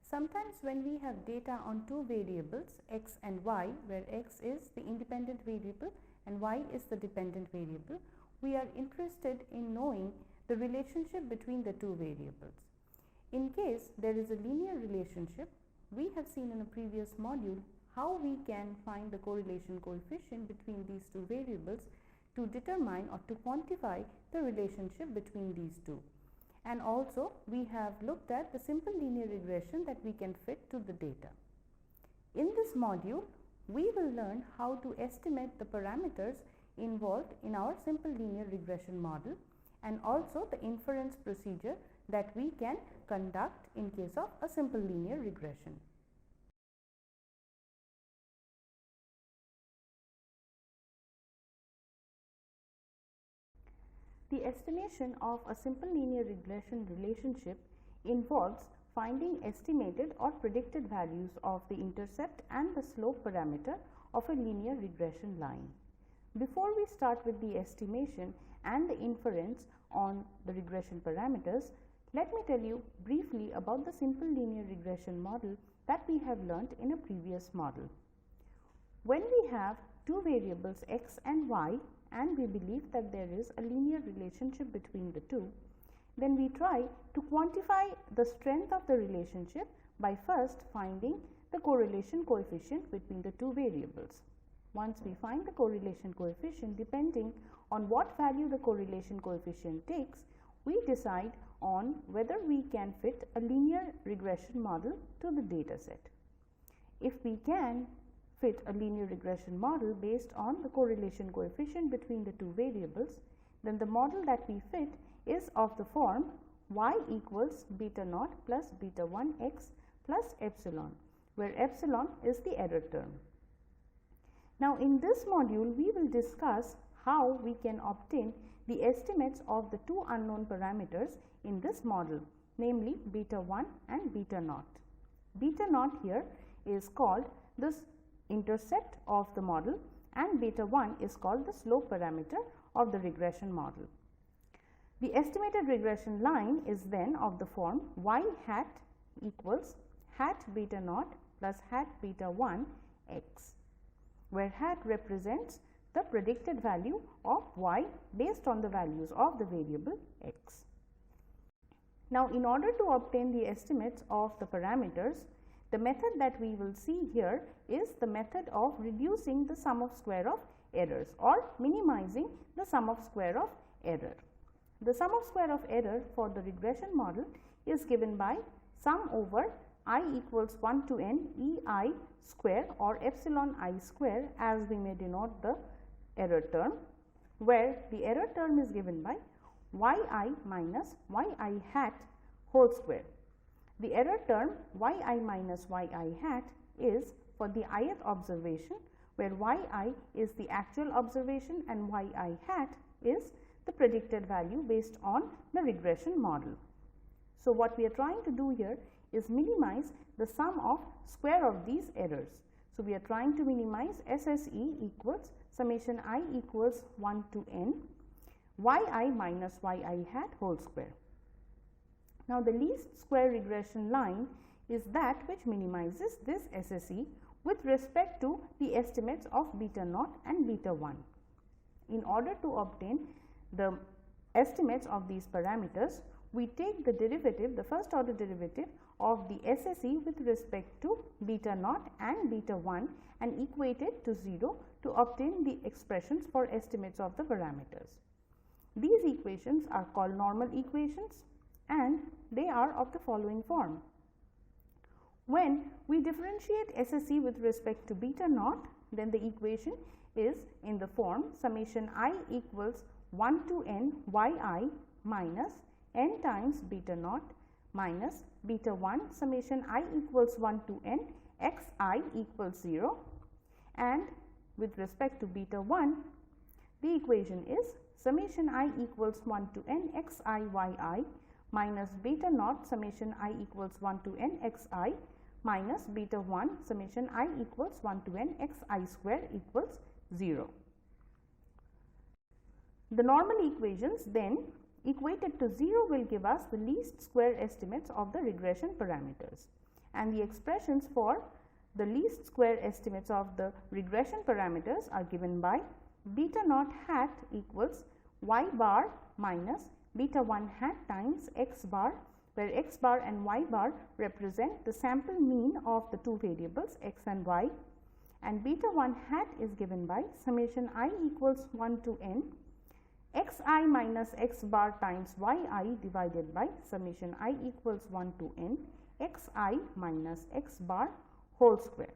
Sometimes when we have data on two variables x and y, where x is the independent variable and y is the dependent variable, we are interested in knowing the relationship between the two variables. In case there is a linear relationship, we have seen in a previous module how we can find the correlation coefficient between these two variables to determine or to quantify the relationship between these two. And also we have looked at the simple linear regression that we can fit to the data. In this module, we will learn how to estimate the parameters involved in our simple linear regression model and also the inference procedure that we can conduct in case of a simple linear regression. The estimation of a simple linear regression relationship involves finding estimated or predicted values of the intercept and the slope parameter of a linear regression line. Before we start with the estimation and the inference on the regression parameters, let me tell you briefly about the simple linear regression model that we have learnt in a previous model. When we have two variables x and y, and we believe that there is a linear relationship between the two, then we try to quantify the strength of the relationship by first finding the correlation coefficient between the two variables. Once we find the correlation coefficient, depending on what value the correlation coefficient takes, we decide on whether we can fit a linear regression model to the data set. If we can fit a linear regression model based on the correlation coefficient between the two variables, then the model that we fit is of the form y equals beta naught plus beta 1 x plus epsilon, where epsilon is the error term. Now, in this module, we will discuss how we can obtain the estimates of the two unknown parameters in this model, namely beta 1 and beta naught. Beta naught here is called the intercept of the model and beta 1 is called the slope parameter of the regression model. The estimated regression line is then of the form y hat equals hat beta naught plus hat beta 1 x, where hat represents the predicted value of y based on the values of the variable x. Now, in order to obtain the estimates of the parameters, the method that we will see here is the method of reducing the sum of square of errors or minimizing the sum of square of error. The sum of square of error for the regression model is given by sum over I equals 1 to n e I square or epsilon I square, as we may denote the error term, where the error term is given by y I minus y I hat whole square. The error term y I minus y I hat is for the ith observation, where y I is the actual observation and y I hat is the predicted value based on the regression model. So, what we are trying to do here is minimize the sum of square of these errors. So, we are trying to minimize SSE equals summation I equals 1 to n y I minus y I hat whole square. Now, the least square regression line is that which minimizes this SSE with respect to the estimates of beta naught and beta 1. In order to obtain the estimates of these parameters, we take the derivative, the first order derivative of the SSE with respect to beta naught and beta 1 and equate it to 0 to obtain the expressions for estimates of the parameters. These equations are called normal equations and they are of the following form. When we differentiate SSE with respect to beta naught, then the equation is in the form summation I equals 1 to n y I minus n times beta naught minus beta 1 summation I equals 1 to n x I equals 0, and with respect to beta 1, the equation is summation I equals 1 to n x I y I minus beta naught summation I equals 1 to n x I minus beta 1 summation I equals 1 to n x I square equals 0. The normal equations then equated to 0 will give us the least square estimates of the regression parameters, and the expressions for the least square estimates of the regression parameters are given by beta naught hat equals y bar minus beta 1 hat times x bar, where x bar and y bar represent the sample mean of the two variables x and y, and beta 1 hat is given by summation I equals 1 to n xi minus x bar times yi divided by summation I equals 1 to n xi minus x bar whole square.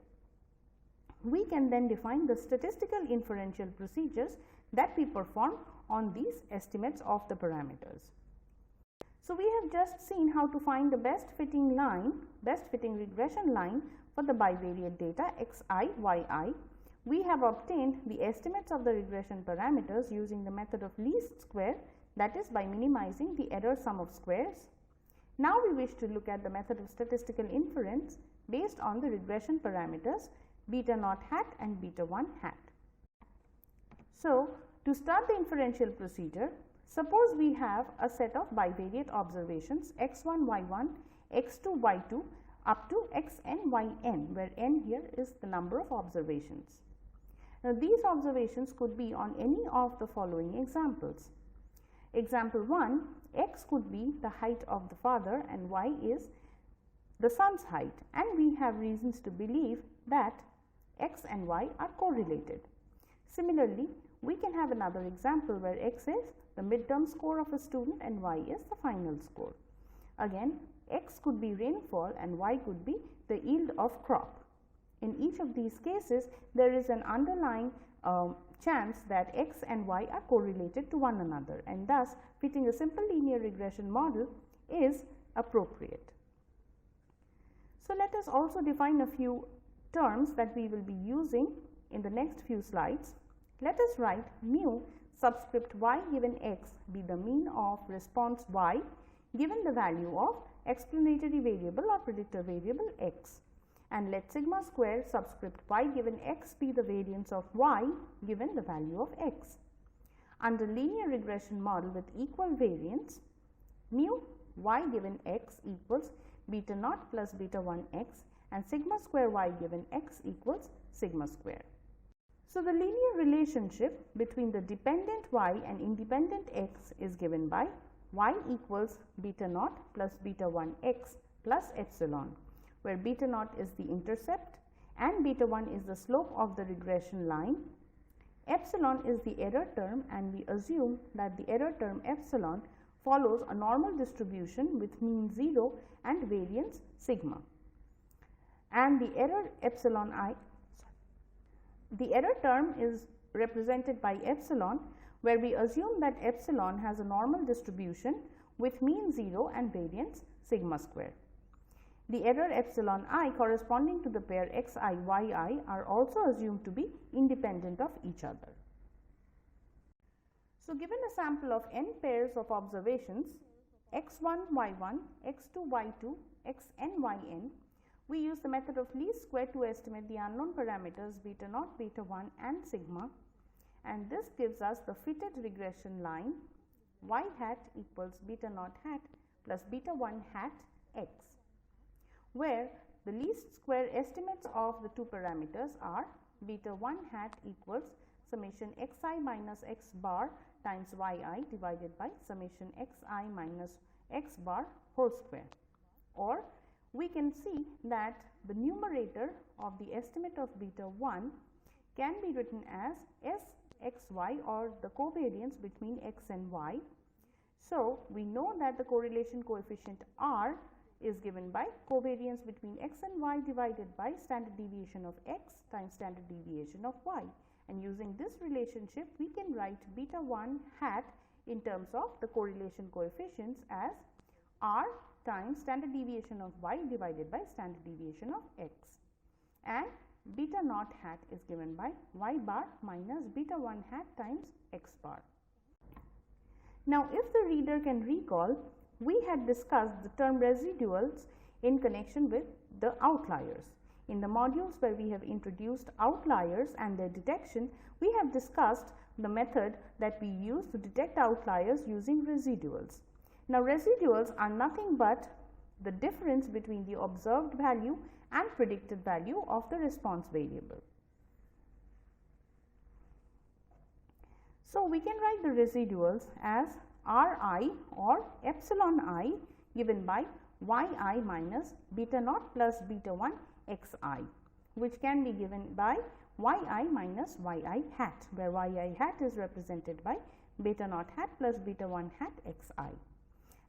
We can then define the statistical inferential procedures that we perform on these estimates of the parameters. So, we have just seen how to find the best fitting regression line for the bivariate data xi, yi. We have obtained the estimates of the regression parameters using the method of least square, that is by minimizing the error sum of squares. Now, we wish to look at the method of statistical inference based on the regression parameters beta naught hat and beta 1 hat. So, to start the inferential procedure, suppose we have a set of bivariate observations x1, y1, x2, y2 up to xn, yn, where n here is the number of observations. Now, these observations could be on any of the following examples. Example 1, x could be the height of the father and y is the son's height, and we have reasons to believe that x and y are correlated. Similarly, we can have another example where x is the midterm score of a student and y is the final score. Again, x could be rainfall and y could be the yield of crop. In each of these cases, there is an underlying chance that x and y are correlated to one another, and thus fitting a simple linear regression model is appropriate. So, let us also define a few terms that we will be using in the next few slides. Let us write mu subscript y given x be the mean of response y given the value of explanatory variable or predictor variable x, and let sigma square subscript y given x be the variance of y given the value of x. Under linear regression model with equal variance, mu y given x equals beta naught plus beta 1 x and sigma square y given x equals sigma square. So, the linear relationship between the dependent y and independent x is given by y equals beta naught plus beta 1 x plus epsilon, where beta naught is the intercept and beta 1 is the slope of the regression line. Epsilon is the error term, and we assume that the error term epsilon follows a normal distribution with mean 0 and variance sigma, and the error epsilon I. The error term is represented by epsilon, where we assume that epsilon has a normal distribution with mean 0 and variance sigma square. The error epsilon I corresponding to the pair xi, yi are also assumed to be independent of each other. So, given a sample of n pairs of observations x1, y1, x2, y2, xn, yn, we use the method of least square to estimate the unknown parameters beta naught, beta 1 and sigma, and this gives us the fitted regression line y hat equals beta naught hat plus beta 1 hat x, where the least square estimates of the two parameters are beta 1 hat equals summation xi minus x bar times yi divided by summation xi minus x bar whole square, or we can see that the numerator of the estimate of beta 1 can be written as sxy, or the covariance between x and y. So, we know that the correlation coefficient r is given by covariance between x and y divided by standard deviation of x times standard deviation of y, and using this relationship we can write beta 1 hat in terms of the correlation coefficients as r times standard deviation of y divided by standard deviation of x, and beta naught hat is given by y bar minus beta 1 hat times x bar. Now, if the reader can recall, we had discussed the term residuals in connection with the outliers. In the modules where we have introduced outliers and their detection, we have discussed the method that we use to detect outliers using residuals. Now, residuals are nothing but the difference between the observed value and predicted value of the response variable. So, we can write the residuals as Ri or epsilon I given by yi minus beta naught plus beta 1 xi, which can be given by yi minus yi hat, where yi hat is represented by beta naught hat plus beta 1 hat xi.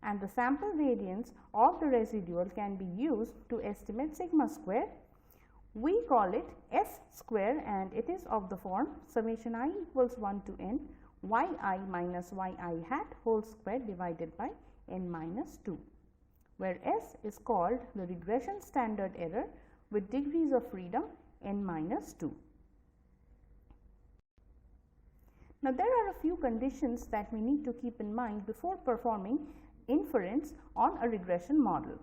And the sample variance of the residual can be used to estimate sigma square. We call it S square, and it is of the form summation I equals 1 to n yi minus yi hat whole square divided by n minus 2, where S is called the regression standard error with degrees of freedom n minus 2. Now, there are a few conditions that we need to keep in mind before performing inference on a regression model.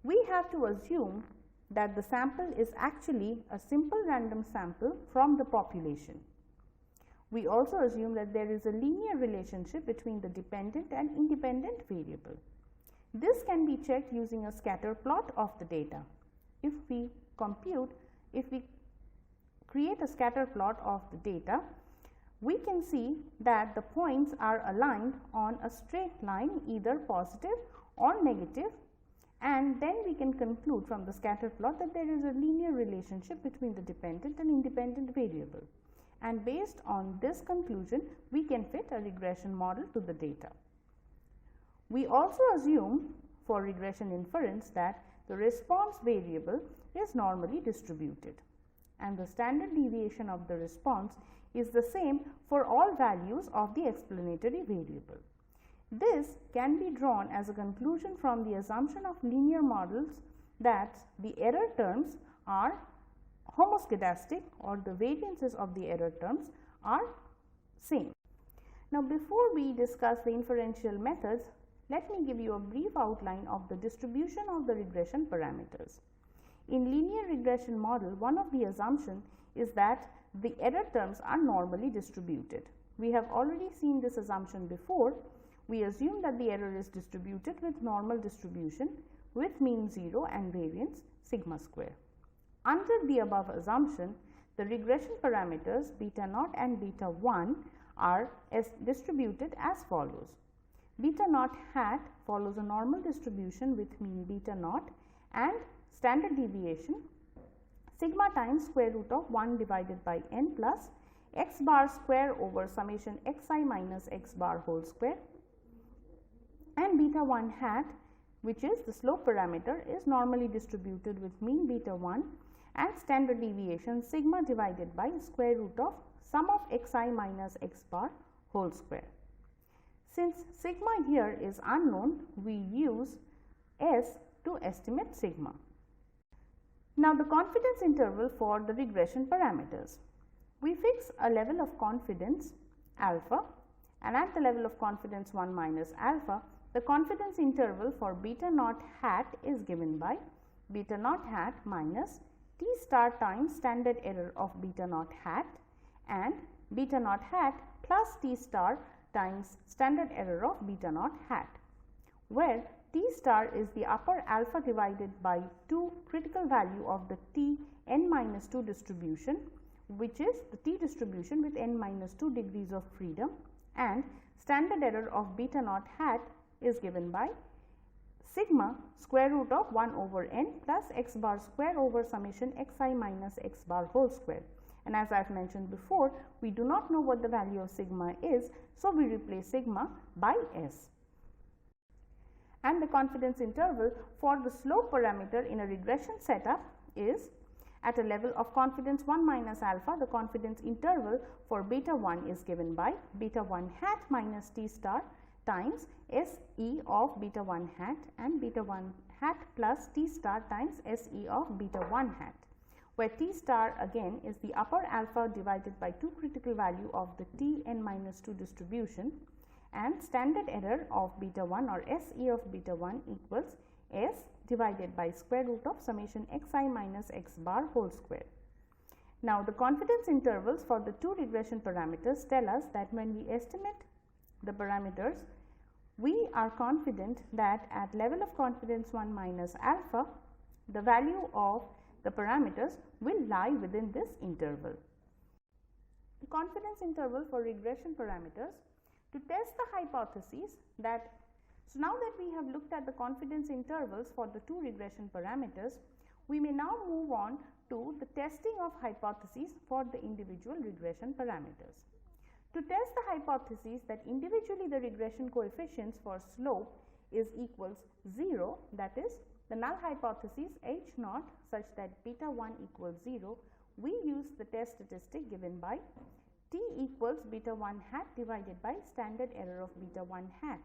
We have to assume that the sample is actually a simple random sample from the population. We also assume that there is a linear relationship between the dependent and independent variable. This can be checked using a scatter plot of the data. If we create a scatter plot of the data, we can see that the points are aligned on a straight line, either positive or negative, and then we can conclude from the scatter plot that there is a linear relationship between the dependent and independent variable. And based on this conclusion, we can fit a regression model to the data. We also assume for regression inference that the response variable is normally distributed, and the standard deviation of the response is the same for all values of the explanatory variable. This can be drawn as a conclusion from the assumption of linear models that the error terms are homoscedastic, or the variances of the error terms are same. Now, before we discuss the inferential methods, let me give you a brief outline of the distribution of the regression parameters. In linear regression model, one of the assumptions is that the error terms are normally distributed. We have already seen this assumption before. We assume that the error is distributed with normal distribution with mean 0 and variance sigma square. Under the above assumption, the regression parameters beta naught and beta 1 are distributed as follows. Beta naught hat follows a normal distribution with mean beta naught and standard deviation sigma times square root of 1 divided by n plus x bar square over summation xi minus x bar whole square, and beta 1 hat, which is the slope parameter, is normally distributed with mean beta 1 and standard deviation sigma divided by square root of sum of xi minus x bar whole square. Since sigma here is unknown, we use S to estimate sigma. Now, the confidence interval for the regression parameters. We fix a level of confidence alpha, and at the level of confidence 1 minus alpha, the confidence interval for beta naught hat is given by beta naught hat minus t star times standard error of beta naught hat and beta naught hat plus t star times standard error of beta naught hat, where t star is the upper alpha divided by 2 critical value of the t n minus 2 distribution, which is the t distribution with n minus 2 degrees of freedom, and standard error of beta naught hat is given by sigma square root of 1 over n plus x bar square over summation xi minus x bar whole square. And as I have mentioned before, we do not know what the value of sigma is, so we replace sigma by S. And the confidence interval for the slope parameter in a regression setup is at a level of confidence 1 minus alpha. The confidence interval for beta 1 is given by beta 1 hat minus t star times S e of beta 1 hat and beta 1 hat plus t star times S e of beta 1 hat, where t star again is the upper alpha divided by 2 critical value of the t n minus 2 distribution, and standard error of beta 1 or S e of beta 1 equals S divided by square root of summation xi minus x bar whole square. Now, the confidence intervals for the two regression parameters tell us that when we estimate the parameters we are confident that at level of confidence 1 minus alpha, the value of the parameters will lie within this interval. The confidence interval for regression parameters to test the hypotheses that, so now that we have looked at the confidence intervals for the two regression parameters, we may now move on to the testing of hypotheses for the individual regression parameters. To test the hypothesis that individually the regression coefficients for slope is equals 0, that is the null hypothesis H naught such that beta 1 equals 0, we use the test statistic given by t equals beta 1 hat divided by standard error of beta 1 hat,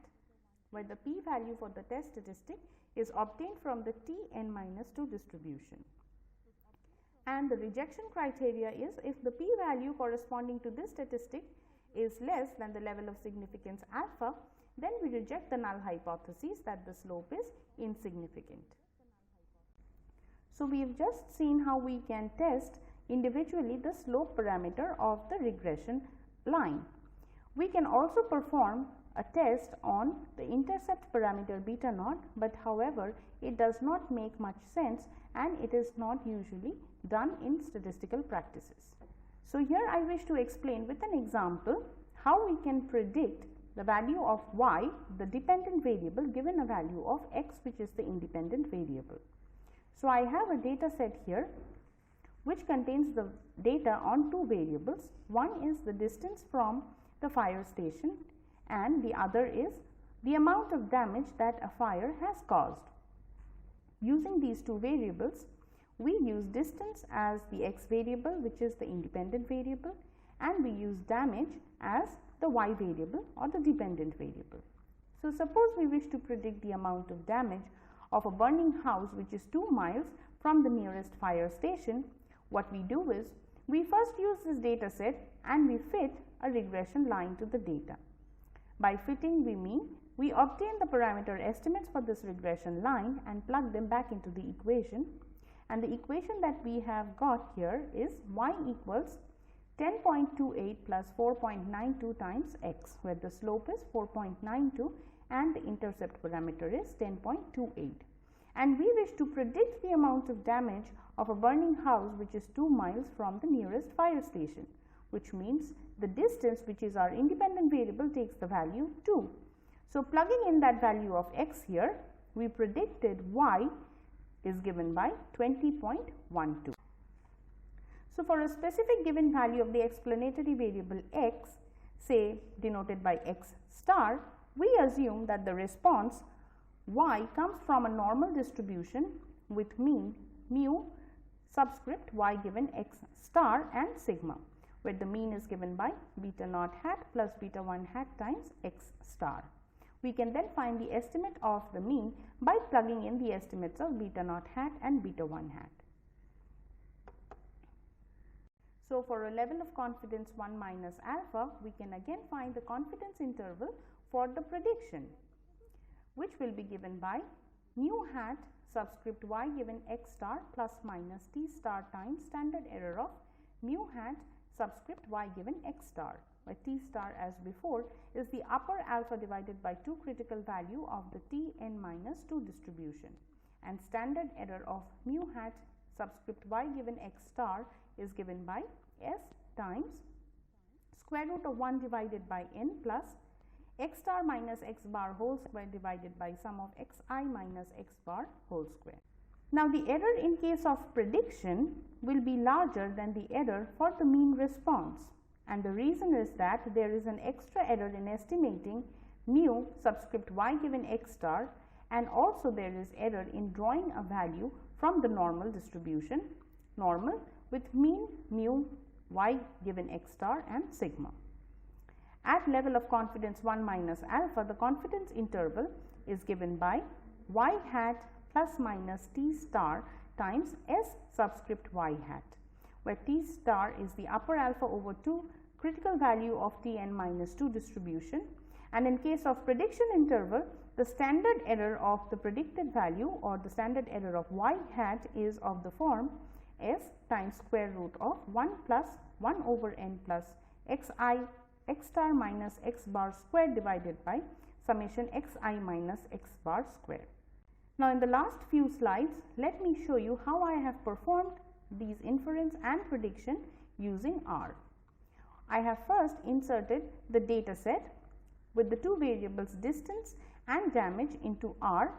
where the p value for the test statistic is obtained from the t n minus 2 distribution. And the rejection criteria is if the p value corresponding to this statistic is less than the level of significance alpha, then we reject the null hypothesis that the slope is insignificant. So, we have just seen how we can test individually the slope parameter of the regression line. We can also perform a test on the intercept parameter beta naught, but however, it does not make much sense and it is not usually done in statistical practices. So, here I wish to explain with an example how we can predict the value of y, the dependent variable, given a value of x, which is the independent variable. So, I have a data set here which contains the data on two variables. One is the distance from the fire station and the other is the amount of damage that a fire has caused. Using these two variables, we use distance as the x variable, which is the independent variable, and we use damage as the y variable or the dependent variable. So, suppose we wish to predict the amount of damage of a burning house which is 2 miles from the nearest fire station. What we do is, we first use this data set and we fit a regression line to the data. By fitting, we mean we obtain the parameter estimates for this regression line and plug them back into the equation, and the equation that we have got here is y equals 10.28 plus 4.92 times x, where the slope is 4.92 and the intercept parameter is 10.28. And we wish to predict the amount of damage of a burning house which is 2 miles from the nearest fire station, which means the distance, which is our independent variable, takes the value 2. So, plugging in that value of x here, we predicted y is given by 20.12. So, for a specific given value of the explanatory variable x, say denoted by x star, we assume that the response y comes from a normal distribution with mean mu subscript y given x star and sigma, where the mean is given by beta naught hat plus beta 1 hat times x star. We can then find the estimate of the mean by plugging in the estimates of beta naught hat and beta 1 hat. So, for a level of confidence 1 minus alpha, we can again find the confidence interval for the prediction, which will be given by mu hat subscript y given x star plus minus t star times standard error of mu hat subscript y given x star, where t star as before is the upper alpha divided by 2 critical value of the t n minus 2 distribution, and standard error of mu hat subscript y given x star is given by s times square root of 1 divided by n plus x star minus x bar whole square divided by sum of x I minus x bar whole square. Now, the error in case of prediction will be larger than the error for the mean response, and the reason is that there is an extra error in estimating mu subscript y given x star, and also there is error in drawing a value from the normal distribution, normal with mean mu y given x star and sigma. At level of confidence 1 minus alpha, the confidence interval is given by y hat plus minus t star times s subscript y hat, where t star is the upper alpha over 2 critical value of t n minus 2 distribution, and in case of prediction interval, the standard error of the predicted value or the standard error of y hat is of the form s times square root of 1 plus 1 over n plus x I x star minus x bar square divided by summation xi minus x bar square. Now, in the last few slides, let me show you how I have performed these inference and prediction using R. I have first inserted the data set with the two variables distance and damage into R,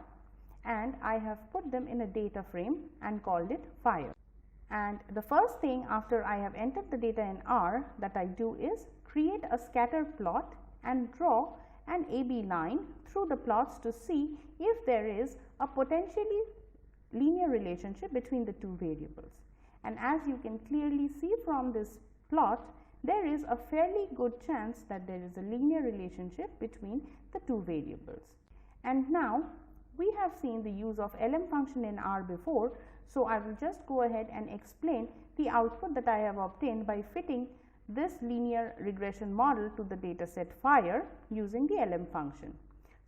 and I have put them in a data frame and called it fire. And the first thing after I have entered the data in R that I do is create a scatter plot and draw an AB line through the plots to see if there is a potentially linear relationship between the two variables. And as you can clearly see from this plot, there is a fairly good chance that there is a linear relationship between the two variables. And now we have seen the use of LM function in R before, so I will just go ahead and explain the output that I have obtained by fitting this linear regression model to the data set fire using the LM function.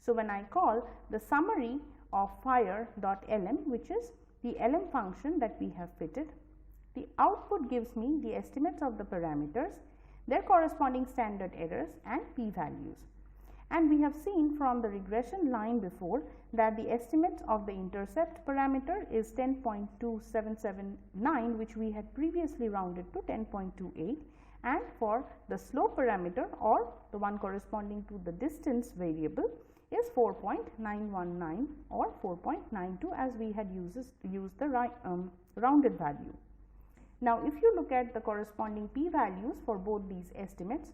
So, when I call the summary of fire.lm, which is the LM function that we have fitted, the output gives me the estimates of the parameters, their corresponding standard errors and p-values. And we have seen from the regression line before that the estimates of the intercept parameter is 10.2779, which we had previously rounded to 10.28, and for the slope parameter, or the one corresponding to the distance variable, is 4.919 or 4.92, as we had used the rounded value. Now, if you look at the corresponding p-values for both these estimates,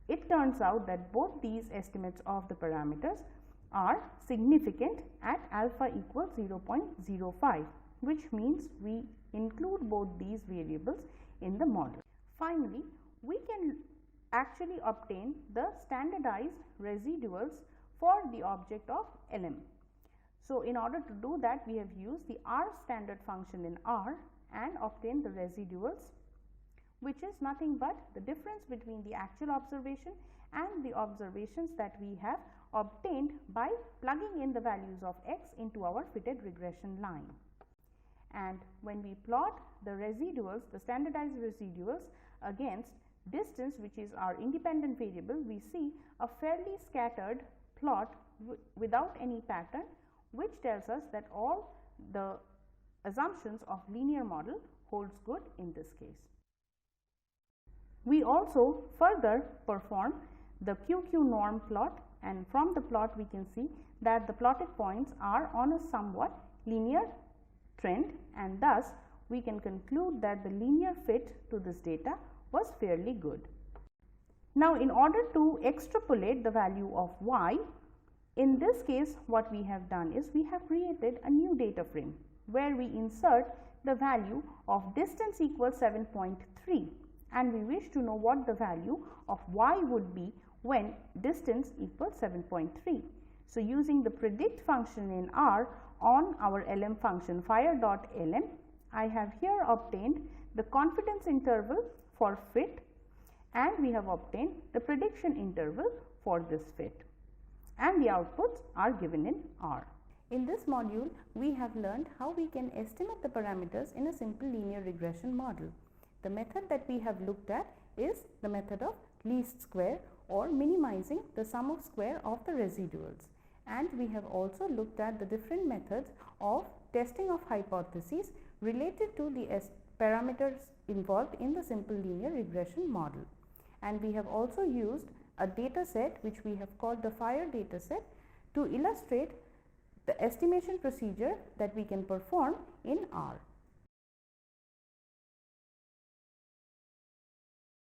it turns out that both these estimates of the parameters are significant at alpha equals 0.05, which means we include both these variables in the model. Finally, we can actually obtain the standardized residuals for the object of LM. So, in order to do that, we have used the R standard function in R and obtained the residuals, which is nothing but the difference between the actual observation and the observations that we have obtained by plugging in the values of x into our fitted regression line. And when we plot the residuals, the standardized residuals against distance, which is our independent variable, we see a fairly scattered plot without any pattern, which tells us that all the assumptions of linear model holds good in this case. We also further perform the QQ norm plot, and from the plot we can see that the plotted points are on a somewhat linear trend, and thus we can conclude that the linear fit to this data was fairly good. Now, in order to extrapolate the value of y, in this case what we have done is we have created a new data frame where we insert the value of distance equals 7.3, and we wish to know what the value of y would be when distance equals 7.3. So, using the predict function in R on our LM function fire.lm, I have here obtained the confidence interval for fit, and we have obtained the prediction interval for this fit, and the outputs are given in R. In this module, we have learned how we can estimate the parameters in a simple linear regression model. The method that we have looked at is the method of least square, or minimizing the sum of square of the residuals. And we have also looked at the different methods of testing of hypotheses related to the parameters involved in the simple linear regression model. And we have also used a data set which we have called the fire data set to illustrate the estimation procedure that we can perform in R.